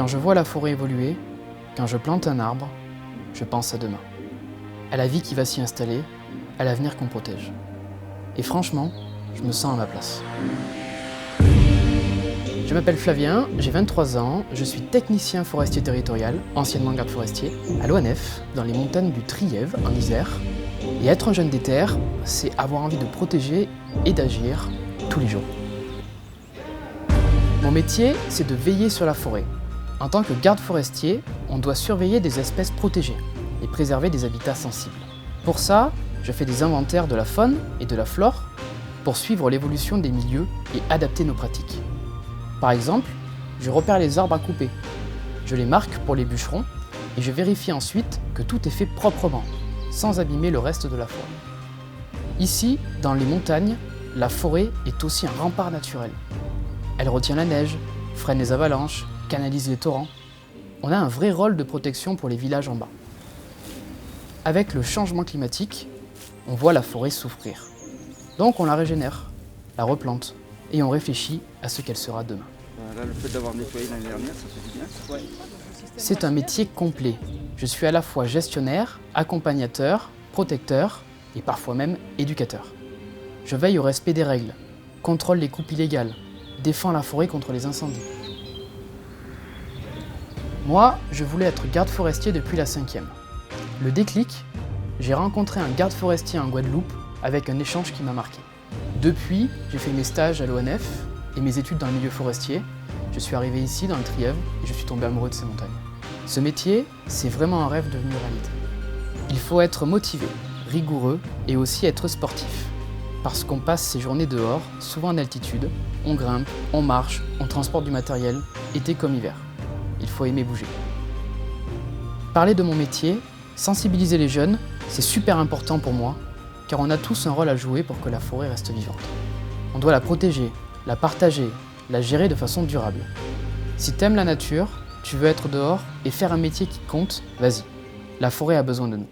Quand je vois la forêt évoluer, quand je plante un arbre, je pense à demain. À la vie qui va s'y installer, à l'avenir qu'on protège. Et franchement, je me sens à ma place. Je m'appelle Flavien, j'ai 23 ans, je suis technicien forestier territorial, anciennement garde forestier, à l'ONF, dans les montagnes du Trièves, en Isère. Et être un jeune des terres, c'est avoir envie de protéger et d'agir tous les jours. Mon métier, c'est de veiller sur la forêt. En tant que garde forestier, on doit surveiller des espèces protégées et préserver des habitats sensibles. Pour ça, je fais des inventaires de la faune et de la flore pour suivre l'évolution des milieux et adapter nos pratiques. Par exemple, je repère les arbres à couper, je les marque pour les bûcherons et je vérifie ensuite que tout est fait proprement, sans abîmer le reste de la forêt. Ici, dans les montagnes, la forêt est aussi un rempart naturel. Elle retient la neige, freine les avalanches, canalise les torrents. On a un vrai rôle de protection pour les villages en bas. Avec le changement climatique, on voit la forêt souffrir. Donc on la régénère, la replante, et on réfléchit à ce qu'elle sera demain. Là, le fait d'avoir nettoyé l'année dernière, ça fait du bien. Ouais. C'est un métier complet. Je suis à la fois gestionnaire, accompagnateur, protecteur et parfois même éducateur. Je veille au respect des règles, contrôle les coupes illégales, défends la forêt contre les incendies. Moi, je voulais être garde forestier depuis la 5e. Le déclic, j'ai rencontré un garde forestier en Guadeloupe avec un échange qui m'a marqué. Depuis, j'ai fait mes stages à l'ONF et mes études dans le milieu forestier. Je suis arrivé ici, dans le Trièves, et je suis tombé amoureux de ces montagnes. Ce métier, c'est vraiment un rêve devenu réalité. Il faut être motivé, rigoureux et aussi être sportif. Parce qu'on passe ses journées dehors, souvent en altitude, on grimpe, on marche, on transporte du matériel, été comme hiver. Il faut aimer bouger. Parler de mon métier, sensibiliser les jeunes, c'est super important pour moi, car on a tous un rôle à jouer pour que la forêt reste vivante. On doit la protéger, la partager, la gérer de façon durable. Si t'aimes la nature, tu veux être dehors et faire un métier qui compte, vas-y. La forêt a besoin de nous.